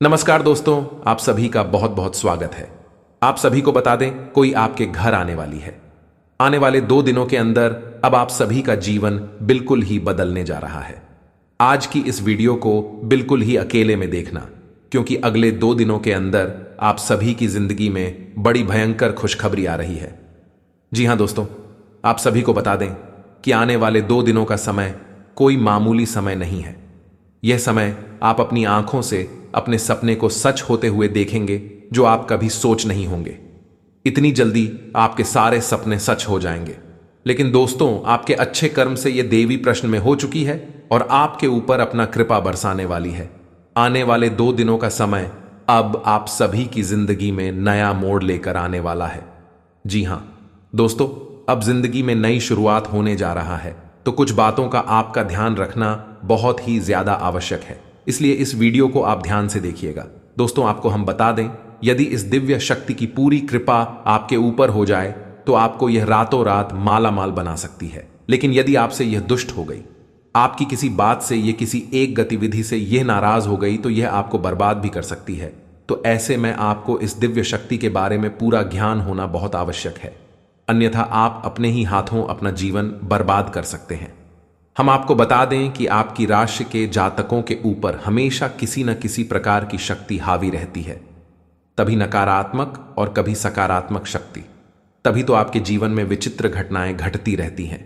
नमस्कार दोस्तों, आप सभी का बहुत बहुत स्वागत है। आप सभी को बता दें, कोई आपके घर आने वाली है। आने वाले 2 दिनों के अंदर अब आप सभी का जीवन बिल्कुल ही बदलने जा रहा है। आज की इस वीडियो को बिल्कुल ही अकेले में देखना, क्योंकि अगले 2 दिनों के अंदर आप सभी की जिंदगी में बड़ी भयंकर खुशखबरी आ रही है। जी हां दोस्तों, आप सभी को बता दें कि आने वाले 2 दिनों का समय कोई मामूली समय नहीं है। यह समय आप अपनी आंखों से अपने सपने को सच होते हुए देखेंगे, जो आप कभी सोच नहीं होंगे। इतनी जल्दी आपके सारे सपने सच हो जाएंगे। लेकिन दोस्तों, आपके अच्छे कर्म से यह देवी प्रश्न में हो चुकी है और आपके ऊपर अपना कृपा बरसाने वाली है। आने वाले 2 दिनों का समय अब आप सभी की जिंदगी में नया मोड़ लेकर आने वाला है। जी हां दोस्तों, अब जिंदगी में नई शुरुआत होने जा रहा है, तो कुछ बातों का आपका ध्यान रखना बहुत ही ज्यादा आवश्यक है। इसलिए इस वीडियो को आप ध्यान से देखिएगा। दोस्तों, आपको हम बता दें, यदि इस दिव्य शक्ति की पूरी कृपा आपके ऊपर हो जाए तो आपको यह रातों रात माला माल बना सकती है। लेकिन यदि आपसे यह दुष्ट हो गई, आपकी किसी बात से, ये किसी एक गतिविधि से यह नाराज हो गई, तो यह आपको बर्बाद भी कर सकती है। तो ऐसे में आपको इस दिव्य शक्ति के बारे में पूरा ज्ञान होना बहुत आवश्यक है, अन्यथा आप अपने ही हाथों अपना जीवन बर्बाद कर सकते हैं। हम आपको बता दें कि आपकी राशि के जातकों के ऊपर हमेशा किसी न किसी प्रकार की शक्ति हावी रहती है, तभी नकारात्मक और कभी सकारात्मक शक्ति। तभी तो आपके जीवन में विचित्र घटनाएं घटती रहती हैं।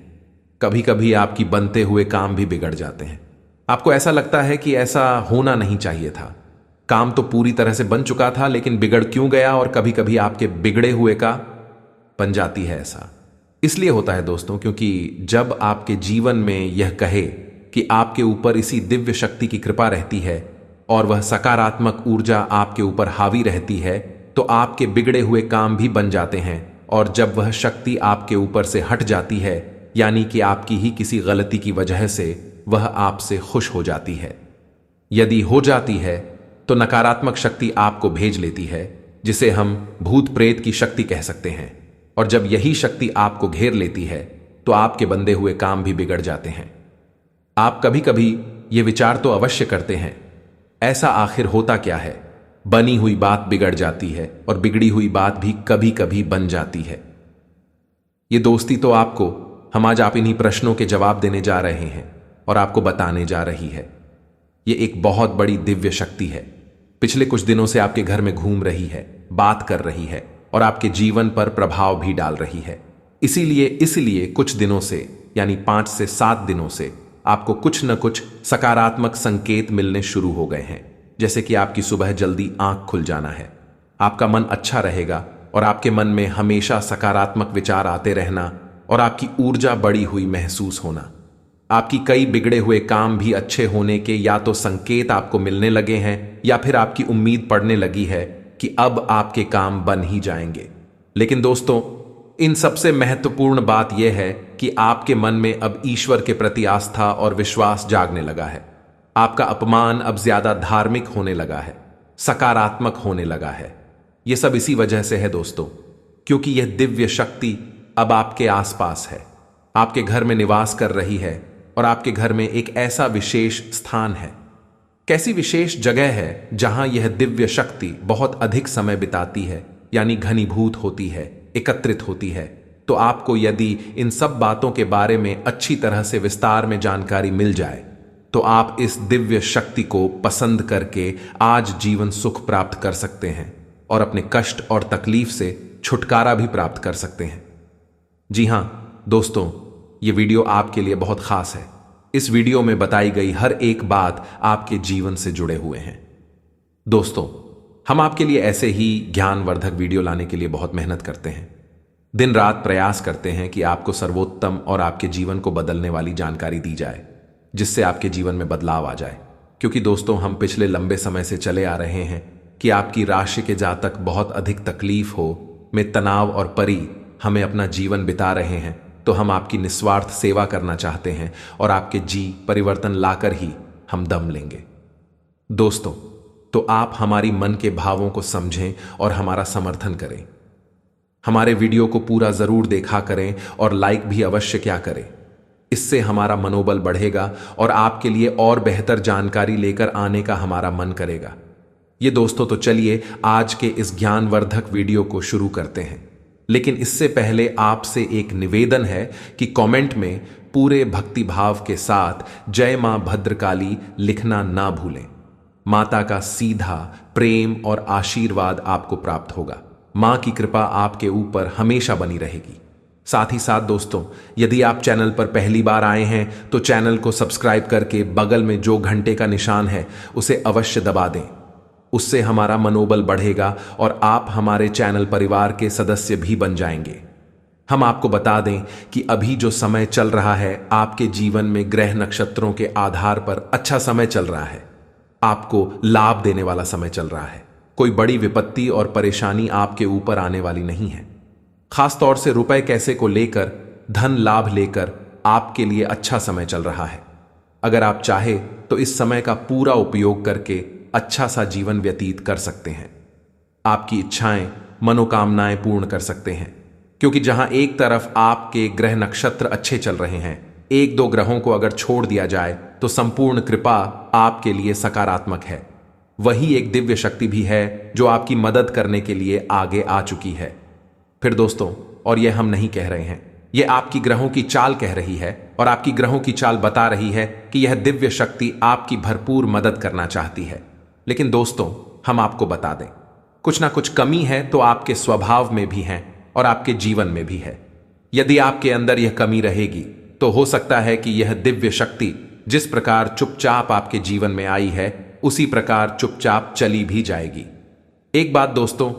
कभी कभी आपकी बनते हुए काम भी बिगड़ जाते हैं। आपको ऐसा लगता है कि ऐसा होना नहीं चाहिए था, काम तो पूरी तरह से बन चुका था, लेकिन बिगड़ क्यों गया। और कभी कभी आपके बिगड़े हुए का बन जाती है। ऐसा इसलिए होता है दोस्तों, क्योंकि जब आपके जीवन में यह कहे कि आपके ऊपर इसी दिव्य शक्ति की कृपा रहती है और वह सकारात्मक ऊर्जा आपके ऊपर हावी रहती है, तो आपके बिगड़े हुए काम भी बन जाते हैं। और जब वह शक्ति आपके ऊपर से हट जाती है, यानी कि आपकी ही किसी गलती की वजह से वह आपसे खुश हो जाती है। यदि हो जाती है तो नकारात्मक शक्ति आपको भेज लेती है, जिसे हम भूत प्रेत की शक्ति कह सकते हैं। और जब यही शक्ति आपको घेर लेती है तो आपके बंधे हुए काम भी बिगड़ जाते हैं। आप कभी कभी ये विचार तो अवश्य करते हैं, ऐसा आखिर होता क्या है, बनी हुई बात बिगड़ जाती है और बिगड़ी हुई बात भी कभी कभी बन जाती है। ये दोस्ती तो आपको हम आज आप इन्हीं प्रश्नों के जवाब देने जा रहे हैं और आपको बताने जा रही है। ये एक बहुत बड़ी दिव्य शक्ति है। पिछले कुछ दिनों से आपके घर में घूम रही है, बात कर रही है और आपके जीवन पर प्रभाव भी डाल रही है। इसीलिए कुछ दिनों से, यानी 5 से 7 दिनों से आपको कुछ न कुछ सकारात्मक संकेत मिलने शुरू हो गए हैं। जैसे कि आपकी सुबह जल्दी आंख खुल जाना है, आपका मन अच्छा रहेगा और आपके मन में हमेशा सकारात्मक विचार आते रहना और आपकी ऊर्जा बढ़ी हुई महसूस होना। आपकी कई बिगड़े हुए काम भी अच्छे होने के या तो संकेत आपको मिलने लगे हैं, या फिर आपकी उम्मीद पड़ने लगी है कि अब आपके काम बन ही जाएंगे। लेकिन दोस्तों, इन सबसे महत्वपूर्ण बात यह है कि आपके मन में अब ईश्वर के प्रति आस्था और विश्वास जागने लगा है। आपका अपमान अब ज्यादा धार्मिक होने लगा है, सकारात्मक होने लगा है। यह सब इसी वजह से है दोस्तों, क्योंकि यह दिव्य शक्ति अब आपके आसपास है, आपके घर में निवास कर रही है और आपके घर में एक ऐसा विशेष स्थान है। कैसी विशेष जगह है जहां यह दिव्य शक्ति बहुत अधिक समय बिताती है, यानी घनीभूत होती है, एकत्रित होती है। तो आपको यदि इन सब बातों के बारे में अच्छी तरह से विस्तार में जानकारी मिल जाए, तो आप इस दिव्य शक्ति को पसंद करके आज जीवन सुख प्राप्त कर सकते हैं और अपने कष्ट और तकलीफ से छुटकारा भी प्राप्त कर सकते हैं। जी हां दोस्तों, ये वीडियो आपके लिए बहुत खास है। इस वीडियो में बताई गई हर एक बात आपके जीवन से जुड़े हुए हैं। दोस्तों, हम आपके लिए ऐसे ही ज्ञानवर्धक वीडियो लाने के लिए बहुत मेहनत करते हैं, दिन रात प्रयास करते हैं कि आपको सर्वोत्तम और आपके जीवन को बदलने वाली जानकारी दी जाए, जिससे आपके जीवन में बदलाव आ जाए। क्योंकि दोस्तों, हम पिछले लंबे समय से चले आ रहे हैं कि आपकी राशि के जातक बहुत अधिक तकलीफ हो में तनाव और परी हमें अपना जीवन बिता रहे हैं। तो हम आपकी निस्वार्थ सेवा करना चाहते हैं और आपके परिवर्तन लाकर ही हम दम लेंगे। दोस्तों, तो आप हमारी मन के भावों को समझें और हमारा समर्थन करें। हमारे वीडियो को पूरा जरूर देखा करें और लाइक भी अवश्य क्या करें। इससे हमारा मनोबल बढ़ेगा और आपके लिए और बेहतर जानकारी लेकर आने का हमारा मन करेगा। ये दोस्तों तो चलिए आज के इस ज्ञानवर्धक वीडियो को शुरू करते हैं। लेकिन इससे पहले आपसे एक निवेदन है कि कमेंट में पूरे भक्तिभाव के साथ जय मां भद्रकाली लिखना ना भूलें। माता का सीधा प्रेम और आशीर्वाद आपको प्राप्त होगा। मां की कृपा आपके ऊपर हमेशा बनी रहेगी। साथ ही साथ दोस्तों, यदि आप चैनल पर पहली बार आए हैं तो चैनल को सब्सक्राइब करके बगल में जो घंटे का निशान है उसे अवश्य दबा दें। उससे हमारा मनोबल बढ़ेगा और आप हमारे चैनल परिवार के सदस्य भी बन जाएंगे। हम आपको बता दें कि अभी जो समय चल रहा है आपके जीवन में ग्रह नक्षत्रों के आधार पर अच्छा समय चल रहा है। आपको लाभ देने वाला समय चल रहा है। कोई बड़ी विपत्ति और परेशानी आपके ऊपर आने वाली नहीं है। खासतौर से रुपए कैसे को लेकर, धन लाभ लेकर आपके लिए अच्छा समय चल रहा है। अगर आप चाहे तो इस समय का पूरा उपयोग करके अच्छा सा जीवन व्यतीत कर सकते हैं। आपकी इच्छाएं, मनोकामनाएं पूर्ण कर सकते हैं, क्योंकि जहां एक तरफ आपके ग्रह नक्षत्र अच्छे चल रहे हैं, एक दो ग्रहों को अगर छोड़ दिया जाए तो संपूर्ण कृपा आपके लिए सकारात्मक है। वही एक दिव्य शक्ति भी है जो आपकी मदद करने के लिए आगे आ चुकी है। फिर दोस्तों, और यह हम नहीं कह रहे हैं, यह आपकी ग्रहों की चाल कह रही है और आपकी ग्रहों की चाल बता रही है कि यह दिव्य शक्ति आपकी भरपूर मदद करना चाहती है। लेकिन दोस्तों, हम आपको बता दें, कुछ ना कुछ कमी है तो आपके स्वभाव में भी है और आपके जीवन में भी है। यदि आपके अंदर यह कमी रहेगी तो हो सकता है कि यह दिव्य शक्ति जिस प्रकार चुपचाप आपके जीवन में आई है उसी प्रकार चुपचाप चली भी जाएगी। एक बात दोस्तों,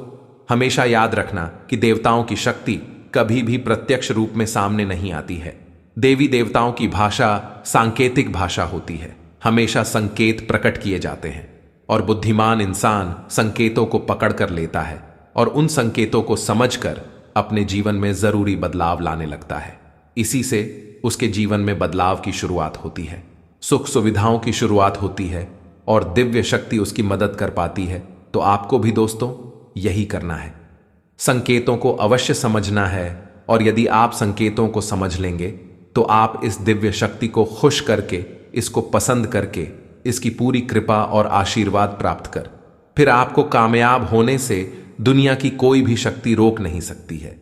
हमेशा याद रखना कि देवताओं की शक्ति कभी भी प्रत्यक्ष रूप में सामने नहीं आती है। देवी देवताओं की भाषा सांकेतिक भाषा होती है। हमेशा संकेत प्रकट किए जाते हैं और बुद्धिमान इंसान संकेतों को पकड़ कर लेता है और उन संकेतों को समझकर अपने जीवन में जरूरी बदलाव लाने लगता है। इसी से उसके जीवन में बदलाव की शुरुआत होती है, सुख सुविधाओं की शुरुआत होती है और दिव्य शक्ति उसकी मदद कर पाती है। तो आपको भी दोस्तों यही करना है, संकेतों को अवश्य समझना है। और यदि आप संकेतों को समझ लेंगे तो आप इस दिव्य शक्ति को खुश करके, इसको पसंद करके, इसकी पूरी कृपा और आशीर्वाद प्राप्त कर फिर आपको कामयाब होने से दुनिया की कोई भी शक्ति रोक नहीं सकती है।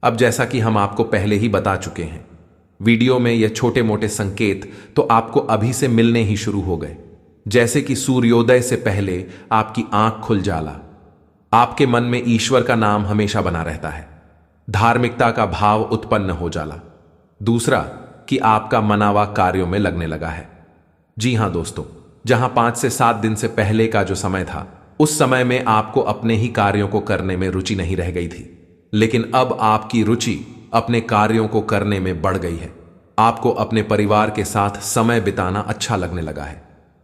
अब जैसा कि हम आपको पहले ही बता चुके हैं, वीडियो में ये छोटे मोटे संकेत तो आपको अभी से मिलने ही शुरू हो गए। जैसे कि सूर्योदय से पहले आपकी आंख खुल जाला, आपके मन में ईश्वर का नाम हमेशा बना रहता है, धार्मिकता का भाव उत्पन्न हो जाला। दूसरा कि आपका मनावा कार्यों में लगने लगा है। जी हां दोस्तों, जहां 5 से 7 दिन से पहले का जो समय था उस समय में आपको अपने ही कार्यों को करने में रुचि नहीं रह गई थी, लेकिन अब आपकी रुचि अपने कार्यों को करने में बढ़ गई है। आपको अपने परिवार के साथ समय बिताना अच्छा लगने लगा है।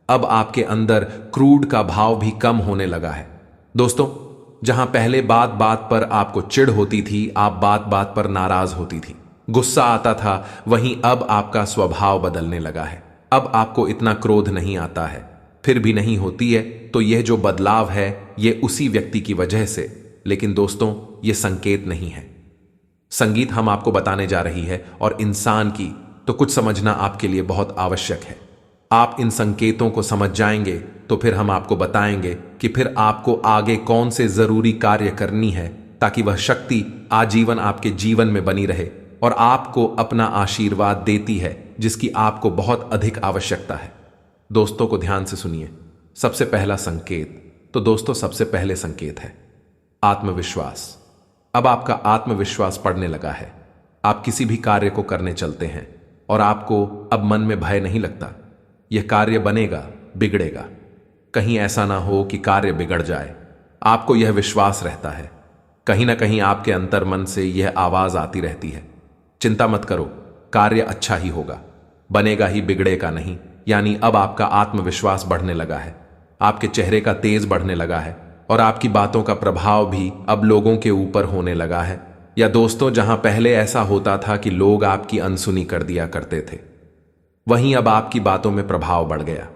अब आपके अंदर क्रोध का भाव भी कम होने लगा है। दोस्तों, जहां पहले बात बात पर आपको चिढ़ होती थी, आप बात बात पर नाराज होती थी, गुस्सा आता था, वहीं अब आपका स्वभाव बदलने लगा है। अब आपको इतना क्रोध नहीं आता है, फिर भी नहीं होती है। तो यह जो बदलाव है यह उसी व्यक्ति की वजह से, लेकिन दोस्तों यह संकेत नहीं है। संगीत हम आपको बताने जा रही है और इंसान की तो कुछ समझना आपके लिए बहुत आवश्यक है। आप इन संकेतों को समझ जाएंगे तो फिर हम आपको बताएंगे कि फिर आपको आगे कौन से जरूरी कार्य करनी है ताकि वह शक्ति आजीवन आपके जीवन में बनी रहे और आपको अपना आशीर्वाद देती है जिसकी आपको बहुत अधिक आवश्यकता है। दोस्तों को ध्यान से सुनिए। सबसे पहला संकेत, तो दोस्तों सबसे पहले संकेत है आत्मविश्वास। अब आपका आत्मविश्वास बढ़ने लगा है। आप किसी भी कार्य को करने चलते हैं और आपको अब मन में भय नहीं लगता, यह कार्य बनेगा, बिगड़ेगा, कहीं ऐसा ना हो कि कार्य बिगड़ जाए। आपको यह विश्वास रहता है। कहीं ना कहीं आपके अंतर मन से यह आवाज आती रहती है, चिंता मत करो, कार्य अच्छा ही होगा, बनेगा ही, बिगड़ेगा नहीं। यानी अब आपका आत्मविश्वास बढ़ने लगा है, आपके चेहरे का तेज बढ़ने लगा है और आपकी बातों का प्रभाव भी अब लोगों के ऊपर होने लगा है। या दोस्तों, जहां पहले ऐसा होता था कि लोग आपकी अनसुनी कर दिया करते थे, वहीं अब आपकी बातों में प्रभाव बढ़ गया।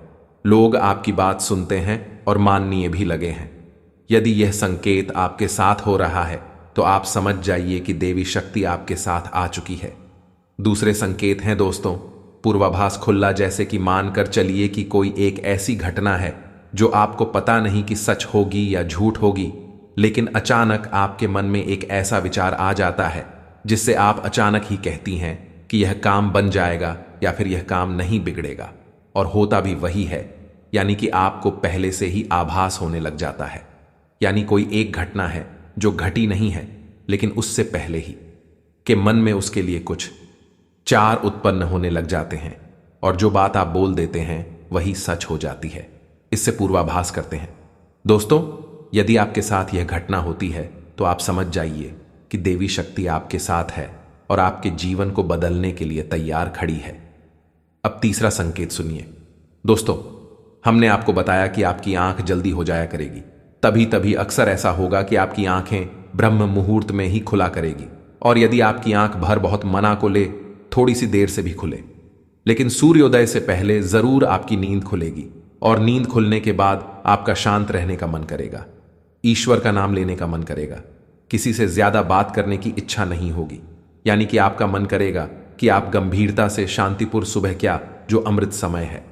लोग आपकी बात सुनते हैं और माननीय भी लगे हैं। यदि यह संकेत आपके साथ हो रहा है तो आप समझ जाइए कि देवी शक्ति आपके साथ आ चुकी है। दूसरे संकेत हैं दोस्तों पूर्वाभास खुल्ला, जैसे कि मानकर चलिए कि कोई एक ऐसी घटना है जो आपको पता नहीं कि सच होगी या झूठ होगी, लेकिन अचानक आपके मन में एक ऐसा विचार आ जाता है जिससे आप अचानक ही कहती हैं कि यह काम बन जाएगा या फिर यह काम नहीं बिगड़ेगा, और होता भी वही है। यानी कि आपको पहले से ही आभास होने लग जाता है। यानी कोई एक घटना है जो घटी नहीं है, लेकिन उससे पहले ही के मन में उसके लिए कुछ चार उत्पन्न होने लग जाते हैं, और जो बात आप बोल देते हैं वही सच हो जाती है। इससे पूर्वाभास करते हैं। दोस्तों, यदि आपके साथ यह घटना होती है तो आप समझ जाइए कि देवी शक्ति आपके साथ है और आपके जीवन को बदलने के लिए तैयार खड़ी है। अब तीसरा संकेत सुनिए। दोस्तों, हमने आपको बताया कि आपकी आंख जल्दी हो जाया करेगी। तभी तभी अक्सर ऐसा होगा कि आपकी आंखें ब्रह्म मुहूर्त में ही खुला करेगी, और यदि आपकी आंख भर बहुत मना को ले, थोड़ी सी देर से भी खुले, लेकिन सूर्योदय से पहले जरूर आपकी नींद खुलेगी, और नींद खुलने के बाद आपका शांत रहने का मन करेगा, ईश्वर का नाम लेने का मन करेगा, किसी से ज्यादा बात करने की इच्छा नहीं होगी। यानी कि आपका मन करेगा कि आप गंभीरता से शांतिपुर सुबह क्या जो अमृत समय है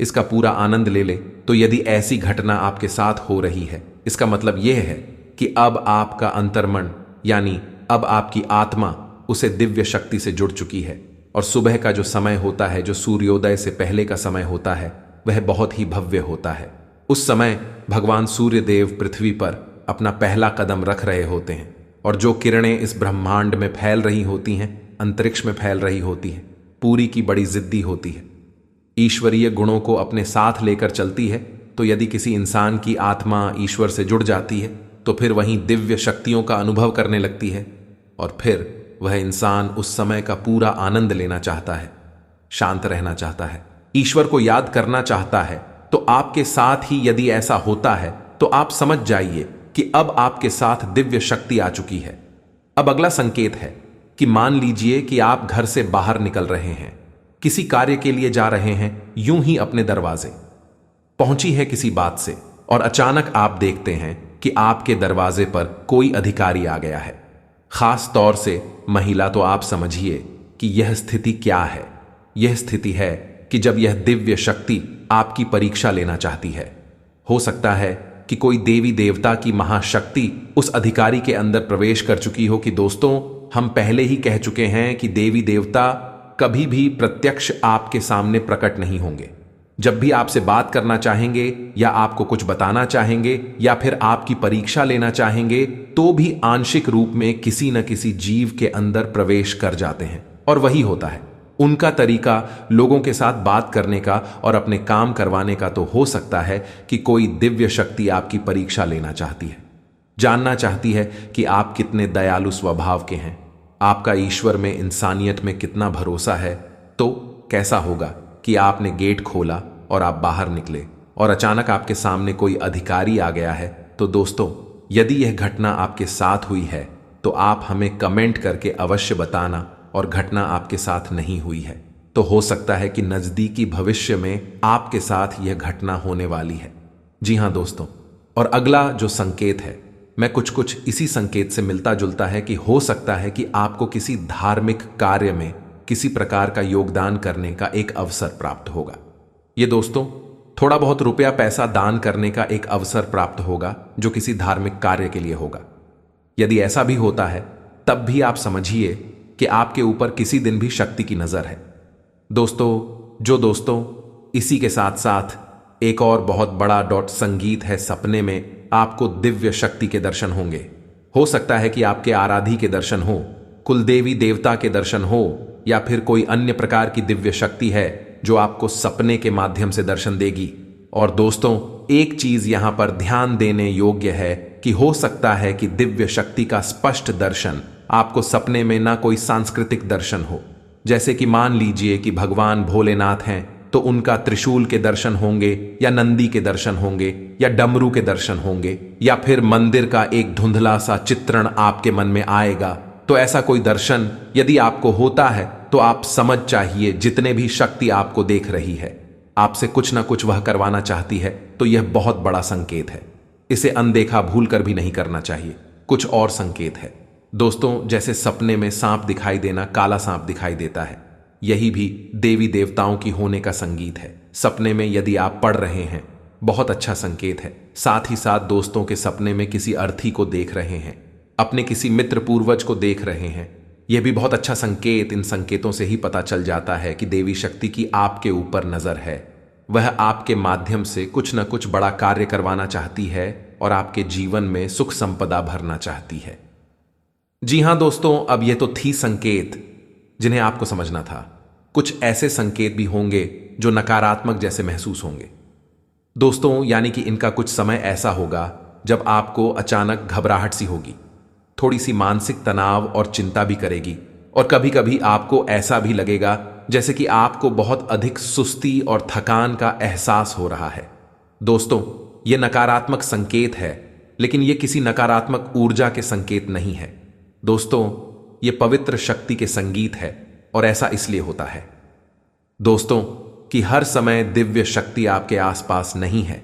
इसका पूरा आनंद ले ले। तो यदि ऐसी घटना आपके साथ हो रही है, इसका मतलब यह है कि अब आपका अंतर्मन यानी अब आपकी आत्मा उसे दिव्य शक्ति से जुड़ चुकी है, और सुबह का जो समय होता है, जो सूर्योदय से पहले का समय होता है, वह बहुत ही भव्य होता है। उस समय भगवान सूर्य देव पृथ्वी पर अपना पहला कदम रख रहे होते हैं, और जो किरणें इस ब्रह्मांड में फैल रही होती हैं, अंतरिक्ष में फैल रही होती हैं, पूरी की बड़ी जिद्दी होती है, ईश्वरीय गुणों को अपने साथ लेकर चलती है। तो यदि किसी इंसान की आत्मा ईश्वर से जुड़ जाती है तो फिर वहीं दिव्य शक्तियों का अनुभव करने लगती है, और फिर वह इंसान उस समय का पूरा आनंद लेना चाहता है, शांत रहना चाहता है, ईश्वर को याद करना चाहता है। तो आपके साथ ही यदि ऐसा होता है तो आप समझ जाइए कि अब आपके साथ दिव्य शक्ति आ चुकी है। अब अगला संकेत है कि मान लीजिए कि आप घर से बाहर निकल रहे हैं, किसी कार्य के लिए जा रहे हैं, यूं ही अपने दरवाजे पहुंची है किसी बात से, और अचानक आप देखते हैं कि आपके दरवाजे पर कोई अधिकारी आ गया है, खास तौर से महिला। तो आप समझिए कि यह स्थिति क्या है। यह स्थिति है कि जब यह दिव्य शक्ति आपकी परीक्षा लेना चाहती है। हो सकता है कि कोई देवी देवता की महाशक्ति उस अधिकारी के अंदर प्रवेश कर चुकी हो। कि दोस्तों, हम पहले ही कह चुके हैं कि देवी देवता कभी भी प्रत्यक्ष आपके सामने प्रकट नहीं होंगे। जब भी आपसे बात करना चाहेंगे या आपको कुछ बताना चाहेंगे या फिर आपकी परीक्षा लेना चाहेंगे, तो भी आंशिक रूप में किसी न किसी जीव के अंदर प्रवेश कर जाते हैं, और वही होता है उनका तरीका लोगों के साथ बात करने का और अपने काम करवाने का। तो हो सकता है कि कोई दिव्य शक्ति आपकी परीक्षा लेना चाहती है, जानना चाहती है कि आप कितने दयालु स्वभाव के हैं, आपका ईश्वर में, इंसानियत में कितना भरोसा है। तो कैसा होगा कि आपने गेट खोला और आप बाहर निकले और अचानक आपके सामने कोई अधिकारी आ गया है। तो दोस्तों, यदि यह घटना आपके साथ हुई है तो आप हमें कमेंट करके अवश्य बताना, और घटना आपके साथ नहीं हुई है तो हो सकता है कि नजदीकी भविष्य में आपके साथ यह घटना होने वाली है। जी हां दोस्तों, और अगला जो संकेत है, मैं कुछ इसी संकेत से मिलता जुलता है कि हो सकता है कि आपको किसी धार्मिक कार्य में किसी प्रकार का योगदान करने का एक अवसर प्राप्त होगा। ये दोस्तों, थोड़ा बहुत रुपया पैसा दान करने का एक अवसर प्राप्त होगा, जो किसी धार्मिक कार्य के लिए होगा। यदि ऐसा भी होता है तब भी आप समझिए कि आपके ऊपर किसी दिन भी शक्ति की नजर है। दोस्तों, इसी के साथ साथ एक और बहुत बड़ा संगीत है। सपने में आपको दिव्य शक्ति के दर्शन होंगे। हो सकता है कि आपके आराधी के दर्शन हो, कुलदेवी देवता के दर्शन हो, या फिर कोई अन्य प्रकार की दिव्य शक्ति है जो आपको सपने के माध्यम से दर्शन देगी। और दोस्तों, एक चीज यहां पर ध्यान देने योग्य है कि हो सकता है कि दिव्य शक्ति का स्पष्ट दर्शन आपको सपने में ना कोई सांस्कृतिक दर्शन हो, जैसे कि मान लीजिए कि भगवान भोलेनाथ हैं तो उनका त्रिशूल के दर्शन होंगे, या नंदी के दर्शन होंगे, या डमरू के दर्शन होंगे, या फिर मंदिर का एक धुंधला सा चित्रण आपके मन में आएगा। तो ऐसा कोई दर्शन यदि आपको होता है तो आप समझ चाहिए जितने भी शक्ति आपको देख रही है, आपसे कुछ ना कुछ वह करवाना चाहती है। तो यह बहुत बड़ा संकेत है, इसे अनदेखा भूलकर भी नहीं करना चाहिए। कुछ और संकेत है दोस्तों, जैसे सपने में सांप दिखाई देना, काला सांप दिखाई देता है, यही भी देवी देवताओं की होने का संगीत है। सपने में यदि आप पढ़ रहे हैं बहुत अच्छा संकेत है। साथ ही साथ दोस्तों के सपने में किसी अर्थी को देख रहे हैं, अपने किसी मित्र पूर्वज को देख रहे हैं, यह भी बहुत अच्छा संकेत। इन संकेतों से ही पता चल जाता है कि देवी शक्ति की आपके ऊपर नजर है। वह आपके माध्यम से कुछ न कुछ बड़ा कार्य करवाना चाहती है और आपके जीवन में सुख संपदा भरना चाहती है। जी हां दोस्तों, अब यह तो थी संकेत जिन्हें आपको समझना था। कुछ ऐसे संकेत भी होंगे जो नकारात्मक जैसे महसूस होंगे दोस्तों, यानी कि इनका कुछ समय ऐसा होगा जब आपको अचानक घबराहट सी होगी, थोड़ी सी मानसिक तनाव और चिंता भी करेगी, और कभी कभी आपको ऐसा भी लगेगा जैसे कि आपको बहुत अधिक सुस्ती और थकान का एहसास हो रहा है। दोस्तों, यह नकारात्मक संकेत है, लेकिन यह किसी नकारात्मक ऊर्जा के संकेत नहीं है। दोस्तों, यह पवित्र शक्ति के संगीत है, और ऐसा इसलिए होता है दोस्तों कि हर समय दिव्य शक्ति आपके आसपास नहीं है,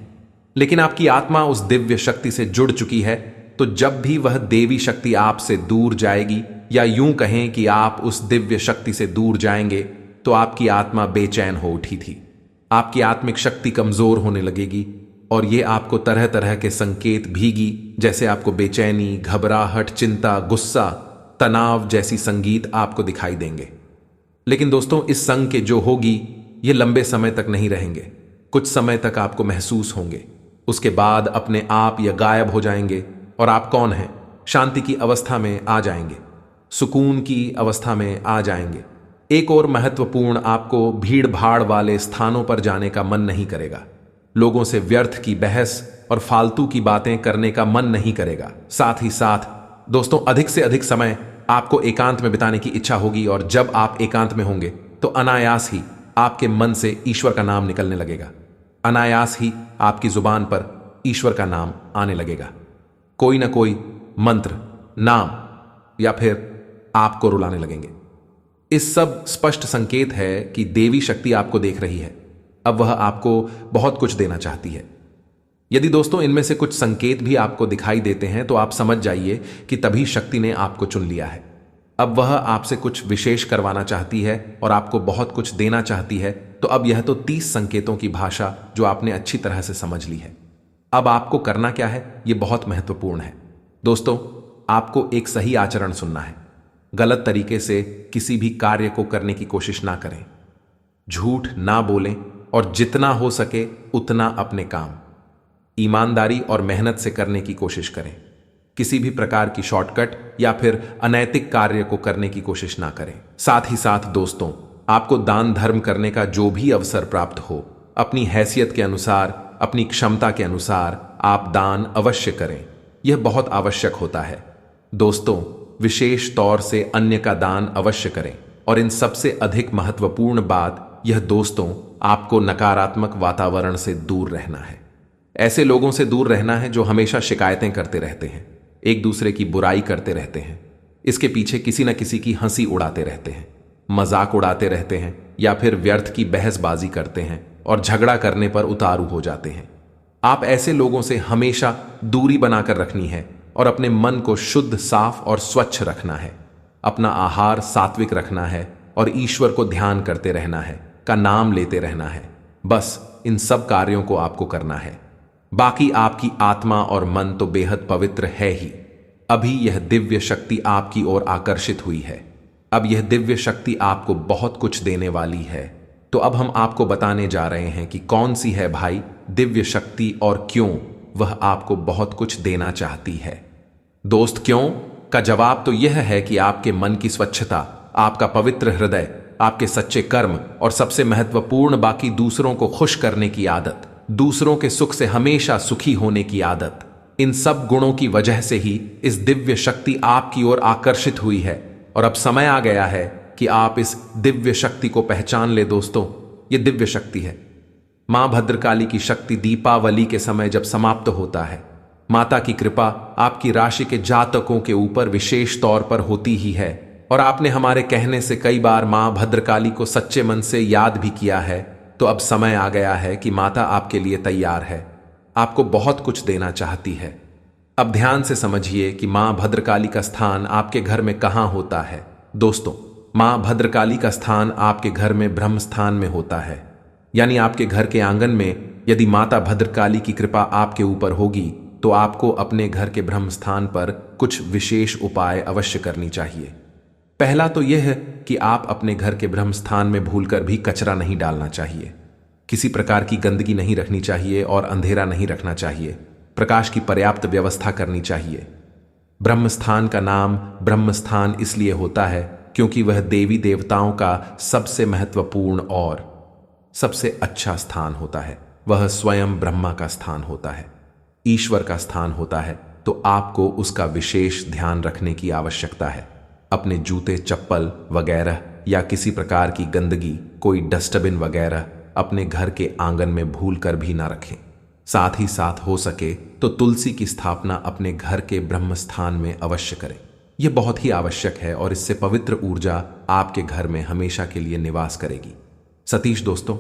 लेकिन आपकी आत्मा उस दिव्य शक्ति से जुड़ चुकी है। तो जब भी वह देवी शक्ति आपसे दूर जाएगी, या यूं कहें कि आप उस दिव्य शक्ति से दूर जाएंगे, तो आपकी आत्मा बेचैन हो उठी थी, आपकी आत्मिक शक्ति कमजोर होने लगेगी, और यह आपको तरह तरह के संकेत भीगी, जैसे आपको बेचैनी, घबराहट, चिंता, गुस्सा, तनाव जैसी संगीत आपको दिखाई देंगे। लेकिन दोस्तों, इस संग के जो होगी ये लंबे समय तक नहीं रहेंगे। कुछ समय तक आपको महसूस होंगे, उसके बाद अपने आप या गायब हो जाएंगे, और आप कौन हैं, शांति की अवस्था में आ जाएंगे, सुकून की अवस्था में आ जाएंगे। एक और महत्वपूर्ण, आपको भीड़ भाड़ वाले स्थानों पर जाने का मन नहीं करेगा, लोगों से व्यर्थ की बहस और फालतू की बातें करने का मन नहीं करेगा। साथ ही साथ दोस्तों, अधिक से अधिक समय आपको एकांत में बिताने की इच्छा होगी, और जब आप एकांत में होंगे तो अनायास ही आपके मन से ईश्वर का नाम निकलने लगेगा, अनायास ही आपकी जुबान पर ईश्वर का नाम आने लगेगा, कोई ना कोई मंत्र, नाम, या फिर आपको रुलाने लगेंगे। इस सब स्पष्ट संकेत है कि देवी शक्ति आपको देख रही है, अब वह आपको बहुत कुछ देना चाहती है। यदि दोस्तों इनमें से कुछ संकेत भी आपको दिखाई देते हैं, तो आप समझ जाइए कि तभी शक्ति ने आपको चुन लिया है। अब वह आपसे कुछ विशेष करवाना चाहती है और आपको बहुत कुछ देना चाहती है। तो अब यह तो 30 संकेतों की भाषा जो आपने अच्छी तरह से समझ ली है। अब आपको करना क्या है, यह बहुत महत्वपूर्ण है दोस्तों। आपको एक सही आचरण सुनना है, गलत तरीके से किसी भी कार्य को करने की कोशिश ना करें, झूठ ना बोलें, और जितना हो सके उतना अपने काम ईमानदारी और मेहनत से करने की कोशिश करें। किसी भी प्रकार की शॉर्टकट या फिर अनैतिक कार्य को करने की कोशिश ना करें। साथ ही साथ दोस्तों, आपको दान धर्म करने का जो भी अवसर प्राप्त हो, अपनी हैसियत के अनुसार, अपनी क्षमता के अनुसार आप दान अवश्य करें। यह बहुत आवश्यक होता है दोस्तों। विशेष तौर से अन्य का दान अवश्य करें। और इन सबसे अधिक महत्वपूर्ण बात यह दोस्तों, आपको नकारात्मक वातावरण से दूर रहना है। ऐसे लोगों से दूर रहना है जो हमेशा शिकायतें करते रहते हैं, एक दूसरे की बुराई करते रहते हैं, इसके पीछे किसी न किसी की हंसी उड़ाते रहते हैं, मजाक उड़ाते रहते हैं, या फिर व्यर्थ की बहसबाजी करते हैं और झगड़ा करने पर उतारू हो जाते हैं। आप ऐसे लोगों से हमेशा दूरी बनाकर रखनी है और अपने मन को शुद्ध, साफ और स्वच्छ रखना है। अपना आहार सात्विक रखना है और ईश्वर को ध्यान करते रहना है, का नाम लेते रहना है। बस इन सब कार्यों को आपको करना है। बाकी आपकी आत्मा और मन तो बेहद पवित्र है ही। अभी यह दिव्य शक्ति आपकी ओर आकर्षित हुई है। अब यह दिव्य शक्ति आपको बहुत कुछ देने वाली है। तो अब हम आपको बताने जा रहे हैं कि कौन सी है भाई दिव्य शक्ति और क्यों वह आपको बहुत कुछ देना चाहती है। दोस्त, क्यों का जवाब तो यह है कि आपके मन की स्वच्छता, आपका पवित्र हृदय, आपके सच्चे कर्म, और सबसे महत्वपूर्ण बाकी दूसरों को खुश करने की आदत, दूसरों के सुख से हमेशा सुखी होने की आदत। इन सब गुणों की वजह से ही इस दिव्य शक्ति आपकी ओर आकर्षित हुई है। और अब समय आ गया है कि आप इस दिव्य शक्ति को पहचान ले दोस्तों। ये दिव्य शक्ति है मां भद्रकाली की शक्ति। दीपावली के समय जब समाप्त होता है, माता की कृपा आपकी राशि के जातकों के ऊपर विशेष तौर पर होती ही है। और आपने हमारे कहने से कई बार मां भद्रकाली को सच्चे मन से याद भी किया है। तो अब समय आ गया है कि माता आपके लिए तैयार है, आपको बहुत कुछ देना चाहती है। अब ध्यान से समझिए कि मां भद्रकाली का स्थान आपके घर में कहां होता है। दोस्तों, मां भद्रकाली का स्थान आपके घर में ब्रह्म स्थान में होता है, यानी आपके घर के आंगन में यदि माता भद्रकाली की कृपा आपके ऊपर होगी तो आपको अपने घर के ब्रह्म स्थान पर कुछ विशेष उपाय अवश्य करनी चाहिए। पहला तो यह है कि आप अपने घर के ब्रह्म स्थान में भूलकर भी कचरा नहीं डालना चाहिए। किसी प्रकार की गंदगी नहीं रखनी चाहिए और अंधेरा नहीं रखना चाहिए। प्रकाश की पर्याप्त व्यवस्था करनी चाहिए। ब्रह्म स्थान का नाम ब्रह्म स्थान इसलिए होता है क्योंकि वह देवी देवताओं का सबसे महत्वपूर्ण और सबसे अच्छा स्थान होता है। वह स्वयं ब्रह्मा का स्थान होता है, ईश्वर का स्थान होता है। तो आपको उसका विशेष ध्यान रखने की आवश्यकता है। अपने जूते, चप्पल वगैरह या किसी प्रकार की गंदगी, कोई डस्टबिन वगैरह अपने घर के आंगन में भूल कर भी ना रखें। साथ ही साथ हो सके तो तुलसी की स्थापना अपने घर के ब्रह्म स्थान में अवश्य करें। यह बहुत ही आवश्यक है और इससे पवित्र ऊर्जा आपके घर में हमेशा के लिए निवास करेगी। सतीश दोस्तों,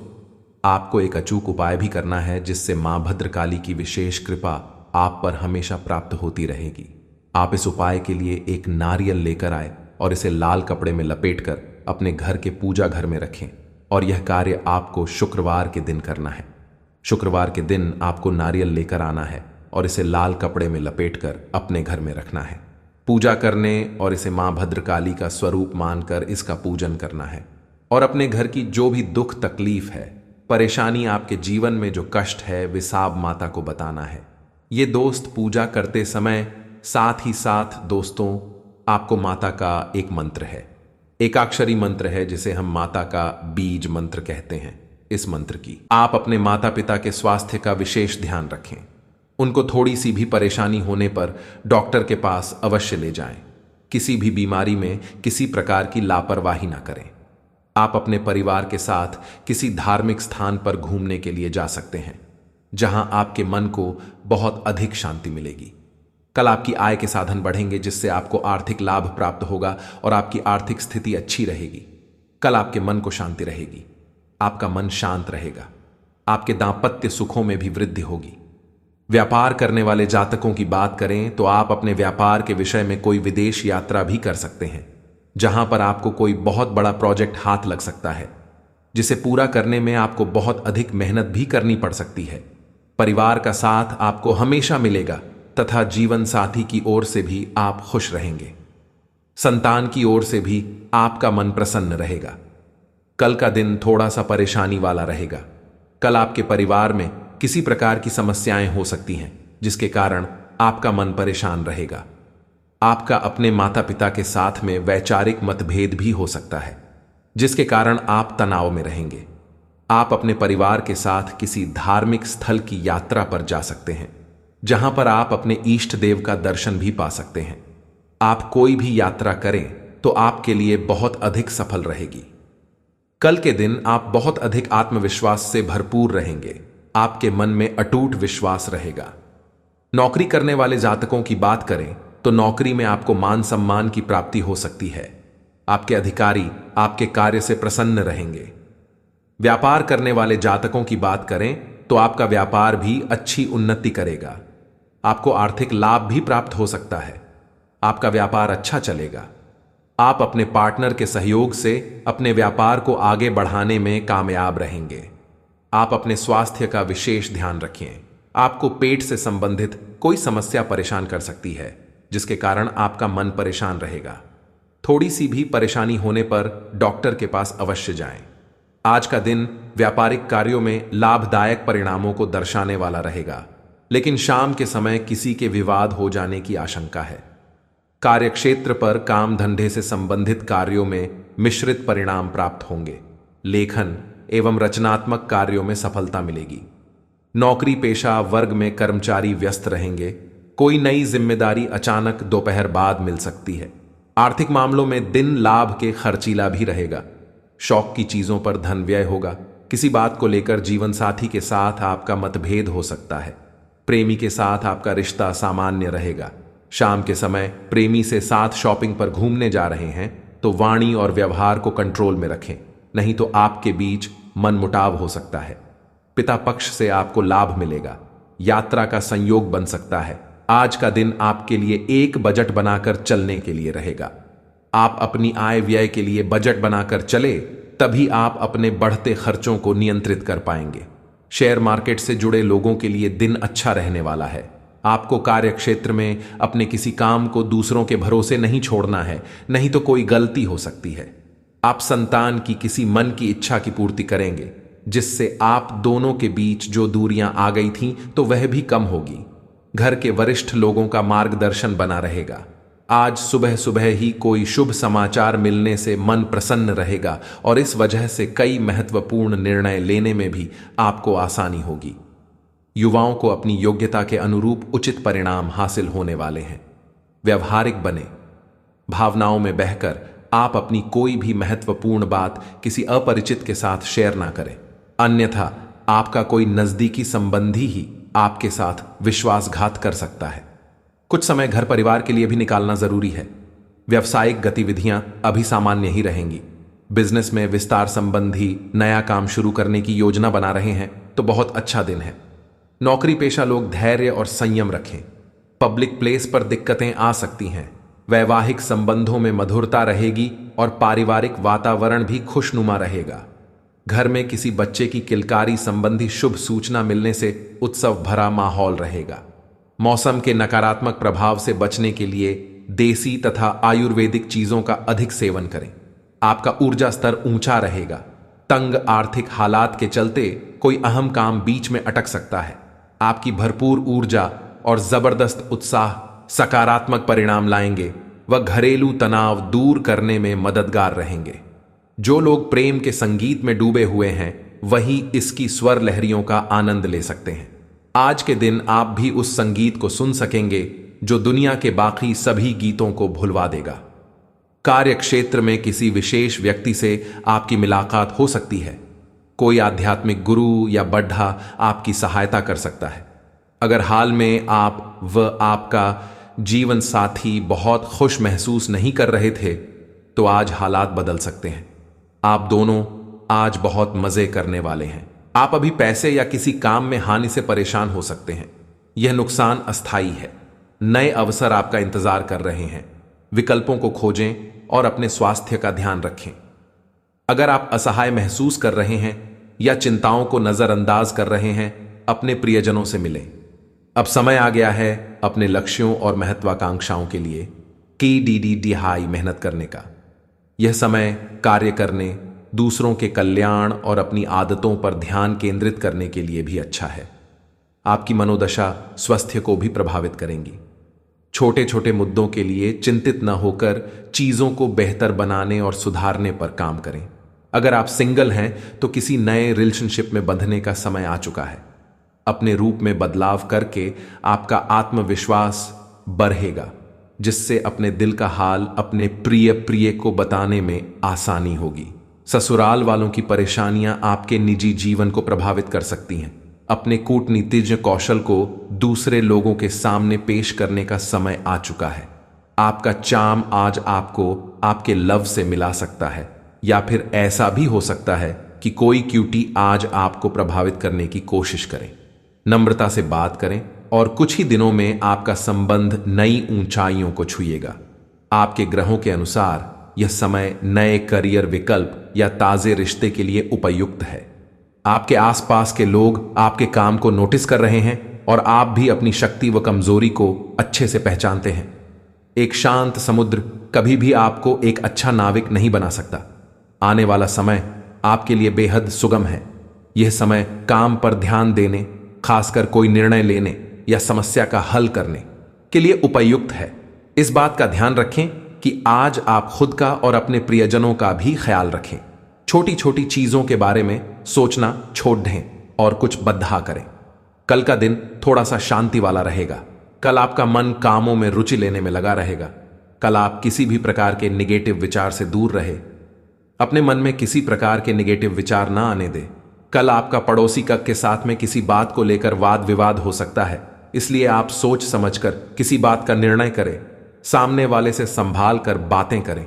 आपको एक अचूक उपाय भी करना है जिससे मां भद्रकाली की विशेष कृपा आप पर हमेशा प्राप्त होती रहेगी। आप इस उपाय के लिए एक नारियल लेकर आए और इसे लाल कपड़े में लपेटकर अपने घर के पूजा घर में रखें। और यह कार्य आपको शुक्रवार के दिन करना है। शुक्रवार के दिन आपको नारियल लेकर आना है और इसे लाल कपड़े में लपेटकर अपने घर में रखना है। पूजा करने और इसे मां भद्रकाली का स्वरूप मानकर इसका पूजन करना है और अपने घर की जो भी दुख तकलीफ है, परेशानी, आपके जीवन में जो कष्ट है, विसाब माता को बताना है। ये दोस्त पूजा करते समय साथ ही साथ दोस्तों आपको माता का एक मंत्र है, एकाक्षरी मंत्र है जिसे हम माता का बीज मंत्र कहते हैं। इस मंत्र की आप अपने माता पिता के स्वास्थ्य का विशेष ध्यान रखें। उनको थोड़ी सी भी परेशानी होने पर डॉक्टर के पास अवश्य ले जाएं। किसी भी बीमारी में किसी प्रकार की लापरवाही ना करें। आप अपने परिवार के साथ किसी धार्मिक स्थान पर घूमने के लिए जा सकते हैं जहां आपके मन को बहुत अधिक शांति मिलेगी। कल आपकी आय के साधन बढ़ेंगे जिससे आपको आर्थिक लाभ प्राप्त होगा और आपकी आर्थिक स्थिति अच्छी रहेगी। कल आपके मन को शांति रहेगी, आपका मन शांत रहेगा। आपके दांपत्य सुखों में भी वृद्धि होगी। व्यापार करने वाले जातकों की बात करें तो आप अपने व्यापार के विषय में कोई विदेश यात्रा भी कर सकते हैं जहां पर आपको कोई बहुत बड़ा प्रोजेक्ट हाथ लग सकता है जिसे पूरा करने में आपको बहुत अधिक मेहनत भी करनी पड़ सकती है। परिवार का साथ आपको हमेशा मिलेगा तथा जीवन साथी की ओर से भी आप खुश रहेंगे। संतान की ओर से भी आपका मन प्रसन्न रहेगा। कल का दिन थोड़ा सा परेशानी वाला रहेगा। कल आपके परिवार में किसी प्रकार की समस्याएं हो सकती हैं जिसके कारण आपका मन परेशान रहेगा। आपका अपने माता पिता के साथ में वैचारिक मतभेद भी हो सकता है जिसके कारण आप तनाव में रहेंगे। आप अपने परिवार के साथ किसी धार्मिक स्थल की यात्रा पर जा सकते हैं जहां पर आप अपने इष्ट देव का दर्शन भी पा सकते हैं। आप कोई भी यात्रा करें तो आपके लिए बहुत अधिक सफल रहेगी। कल के दिन आप बहुत अधिक आत्मविश्वास से भरपूर रहेंगे। आपके मन में अटूट विश्वास रहेगा। नौकरी करने वाले जातकों की बात करें तो नौकरी में आपको मान सम्मान की प्राप्ति हो सकती है। आपके अधिकारी आपके कार्य से प्रसन्न रहेंगे। व्यापार करने वाले जातकों की बात करें तो आपका व्यापार भी अच्छी उन्नति करेगा। आपको आर्थिक लाभ भी प्राप्त हो सकता है। आपका व्यापार अच्छा चलेगा। आप अपने पार्टनर के सहयोग से अपने व्यापार को आगे बढ़ाने में कामयाब रहेंगे। आप अपने स्वास्थ्य का विशेष ध्यान रखें। आपको पेट से संबंधित कोई समस्या परेशान कर सकती है जिसके कारण आपका मन परेशान रहेगा। थोड़ी सी भी परेशानी होने पर डॉक्टर के पास अवश्य जाएं। आज का दिन व्यापारिक कार्यों में लाभदायक परिणामों को दर्शाने वाला रहेगा, लेकिन शाम के समय किसी के विवाद हो जाने की आशंका है। कार्यक्षेत्र पर काम धंधे से संबंधित कार्यों में मिश्रित परिणाम प्राप्त होंगे। लेखन एवं रचनात्मक कार्यों में सफलता मिलेगी। नौकरी पेशा वर्ग में कर्मचारी व्यस्त रहेंगे। कोई नई जिम्मेदारी अचानक दोपहर बाद मिल सकती है। आर्थिक मामलों में दिन लाभ के खर्चीला भी रहेगा। शौक की चीजों पर धन व्यय होगा। किसी बात को लेकर जीवन साथी के साथ आपका मतभेद हो सकता है। प्रेमी के साथ आपका रिश्ता सामान्य रहेगा। शाम के समय प्रेमी से साथ शॉपिंग पर घूमने जा रहे हैं तो वाणी और व्यवहार को कंट्रोल में रखें, नहीं तो आपके बीच मनमुटाव हो सकता है। पिता पक्ष से आपको लाभ मिलेगा। यात्रा का संयोग बन सकता है। आज का दिन आपके लिए एक बजट बनाकर चलने के लिए रहेगा। आप अपनी आय व्यय के लिए बजट बनाकर चले तभी आप अपने बढ़ते खर्चों को नियंत्रित कर पाएंगे। शेयर मार्केट से जुड़े लोगों के लिए दिन अच्छा रहने वाला है। आपको कार्य क्षेत्र में अपने किसी काम को दूसरों के भरोसे नहीं छोड़ना है, नहीं तो कोई गलती हो सकती है। आप संतान की किसी मन की इच्छा की पूर्ति करेंगे, जिससे आप दोनों के बीच जो दूरियां आ गई थीं तो वह भी कम होगी। घर के वरिष्ठ लोगों का मार्गदर्शन बना रहेगा। आज सुबह सुबह ही कोई शुभ समाचार मिलने से मन प्रसन्न रहेगा और इस वजह से कई महत्वपूर्ण निर्णय लेने में भी आपको आसानी होगी। युवाओं को अपनी योग्यता के अनुरूप उचित परिणाम हासिल होने वाले हैं। व्यवहारिक बने। भावनाओं में बहकर आप अपनी कोई भी महत्वपूर्ण बात किसी अपरिचित के साथ शेयर ना करें, अन्यथा आपका कोई नजदीकी संबंधी ही आपके साथ विश्वासघात कर सकता है। कुछ समय घर परिवार के लिए भी निकालना जरूरी है। व्यावसायिक गतिविधियां अभी सामान्य ही रहेंगी। बिजनेस में विस्तार संबंधी नया काम शुरू करने की योजना बना रहे हैं तो बहुत अच्छा दिन है। नौकरी पेशा लोग धैर्य और संयम रखें। पब्लिक प्लेस पर दिक्कतें आ सकती हैं। वैवाहिक संबंधों में मधुरता रहेगी और पारिवारिक वातावरण भी खुशनुमा रहेगा। घर में किसी बच्चे की किलकारी संबंधी शुभ सूचना मिलने से उत्सव भरा माहौल रहेगा। मौसम के नकारात्मक प्रभाव से बचने के लिए देसी तथा आयुर्वेदिक चीजों का अधिक सेवन करें। आपका ऊर्जा स्तर ऊंचा रहेगा। तंग आर्थिक हालात के चलते कोई अहम काम बीच में अटक सकता है। आपकी भरपूर ऊर्जा और जबरदस्त उत्साह सकारात्मक परिणाम लाएंगे व घरेलू तनाव दूर करने में मददगार रहेंगे। जो लोग प्रेम के संगीत में डूबे हुए हैं वही इसकी स्वर लहरियों का आनंद ले सकते हैं। आज के दिन आप भी उस संगीत को सुन सकेंगे जो दुनिया के बाकी सभी गीतों को भुलवा देगा। कार्य क्षेत्र में किसी विशेष व्यक्ति से आपकी मुलाकात हो सकती है। कोई आध्यात्मिक गुरु या बड्ढा आपकी सहायता कर सकता है। अगर हाल में आप व आपका जीवन साथी बहुत खुश महसूस नहीं कर रहे थे तो आज हालात बदल सकते हैं। आप दोनों आज बहुत मजे करने वाले हैं। आप अभी पैसे या किसी काम में हानि से परेशान हो सकते हैं। यह नुकसान अस्थायी है। नए अवसर आपका इंतजार कर रहे हैं। विकल्पों को खोजें और अपने स्वास्थ्य का ध्यान रखें। अगर आप असहाय महसूस कर रहे हैं या चिंताओं को नजरअंदाज कर रहे हैं, अपने प्रियजनों से मिलें। अब समय आ गया है अपने लक्ष्यों और महत्वाकांक्षाओं के लिए की मेहनत करने का। यह समय कार्य करने, दूसरों के कल्याण और अपनी आदतों पर ध्यान केंद्रित करने के लिए भी अच्छा है। आपकी मनोदशा स्वास्थ्य को भी प्रभावित करेंगी। छोटे छोटे मुद्दों के लिए चिंतित न होकर चीजों को बेहतर बनाने और सुधारने पर काम करें। अगर आप सिंगल हैं तो किसी नए रिलेशनशिप में बंधने का समय आ चुका है। अपने रूप में बदलाव करके आपका आत्मविश्वास बढ़ेगा, जिससे अपने दिल का हाल अपने प्रिय को बताने में आसानी होगी। ससुराल वालों की परेशानियां आपके निजी जीवन को प्रभावित कर सकती हैं। अपने कूटनीतिज्ञ कौशल को दूसरे लोगों के सामने पेश करने का समय आ चुका है। आपका चार्म आज आपको आपके लव से मिला सकता है, या फिर ऐसा भी हो सकता है कि कोई क्यूटी आज आपको प्रभावित करने की कोशिश करे। नम्रता से बात करें और कुछ ही दिनों में आपका संबंध नई ऊंचाइयों को छुएगा। आपके ग्रहों के अनुसार यह समय नए करियर विकल्प या ताजे रिश्ते के लिए उपयुक्त है। आपके आसपास के लोग आपके काम को नोटिस कर रहे हैं और आप भी अपनी शक्ति व कमजोरी को अच्छे से पहचानते हैं। एक शांत समुद्र कभी भी आपको एक अच्छा नाविक नहीं बना सकता। आने वाला समय आपके लिए बेहद सुगम है। यह समय काम पर ध्यान देने, खासकर कोई निर्णय लेने या समस्या का हल करने के लिए उपयुक्त है। इस बात का ध्यान रखें कि आज आप खुद का और अपने प्रियजनों का भी ख्याल रखें। छोटी छोटी चीजों के बारे में सोचना छोड़ दें और कुछ बदहा करें। कल का दिन थोड़ा सा शांति वाला रहेगा। कल आपका मन कामों में रुचि लेने में लगा रहेगा। कल आप किसी भी प्रकार के निगेटिव विचार से दूर रहे। अपने मन में किसी प्रकार के निगेटिव विचार ना आने दे। कल आपका पड़ोसी के साथ में किसी बात को लेकर वाद विवाद हो सकता है, इसलिए आप सोच समझकर किसी बात का निर्णय करें। सामने वाले से संभाल कर बातें करें।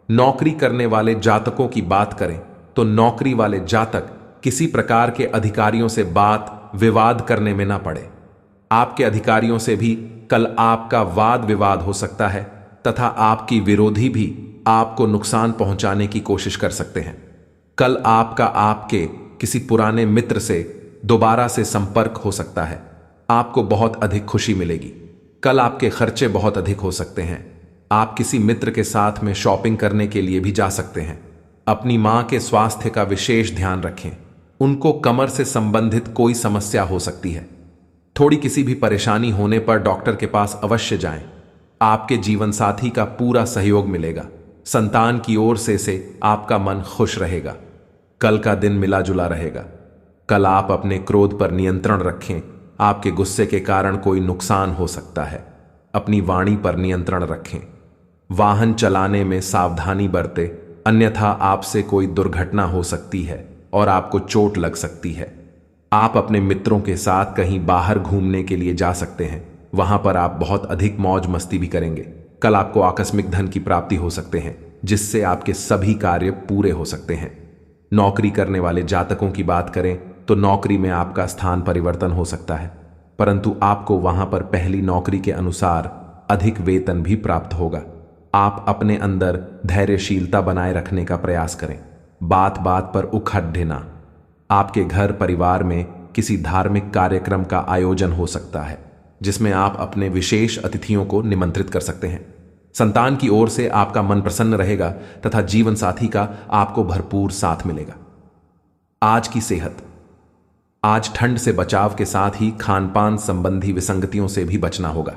नौकरी करने वाले जातकों की बात करें तो नौकरी वाले जातक किसी प्रकार के अधिकारियों से बात विवाद करने में ना पड़े। आपके अधिकारियों से भी कल आपका वाद विवाद हो सकता है तथा आपकी विरोधी भी आपको नुकसान पहुंचाने की कोशिश कर सकते हैं। कल आपका आपके किसी पुराने मित्र से दोबारा से संपर्क हो सकता है। आपको बहुत अधिक खुशी मिलेगी। कल आपके खर्चे बहुत अधिक हो सकते हैं। आप किसी मित्र के साथ में शॉपिंग करने के लिए भी जा सकते हैं। अपनी मां के स्वास्थ्य का विशेष ध्यान रखें। उनको कमर से संबंधित कोई समस्या हो सकती है। थोड़ी किसी भी परेशानी होने पर डॉक्टर के पास अवश्य जाएं। आपके जीवन साथी का पूरा सहयोग मिलेगा। संतान की ओर से आपका मन खुश रहेगा। कल का दिन मिला जुला रहेगा। कल आप अपने क्रोध पर नियंत्रण रखें। आपके गुस्से के कारण कोई नुकसान हो सकता है। अपनी वाणी पर नियंत्रण रखें। वाहन चलाने में सावधानी बरतें, अन्यथा आपसे कोई दुर्घटना हो सकती है और आपको चोट लग सकती है। आप अपने मित्रों के साथ कहीं बाहर घूमने के लिए जा सकते हैं। वहां पर आप बहुत अधिक मौज मस्ती भी करेंगे। कल आपको आकस्मिक धन की प्राप्ति हो सकते हैं, जिससे आपके सभी कार्य पूरे हो सकते हैं। नौकरी करने वाले जातकों की बात करें तो नौकरी में आपका स्थान परिवर्तन हो सकता है, परंतु आपको वहां पर पहली नौकरी के अनुसार अधिक वेतन भी प्राप्त होगा। आप अपने अंदर धैर्यशीलता बनाए रखने का प्रयास करें। बात बात पर उखड़ ना। आपके घर परिवार में किसी धार्मिक कार्यक्रम का आयोजन हो सकता है, जिसमें आप अपने विशेष अतिथियों को निमंत्रित कर सकते हैं। संतान की ओर से आपका मन प्रसन्न रहेगा तथा जीवन साथी का आपको भरपूर साथ मिलेगा। आज की सेहत। आज ठंड से बचाव के साथ ही खानपान संबंधी विसंगतियों से भी बचना होगा।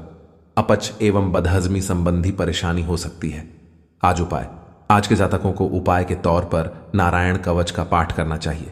अपच एवं बदहजमी संबंधी परेशानी हो सकती है। आज उपाय। आज के जातकों को उपाय के तौर पर नारायण कवच का पाठ करना चाहिए।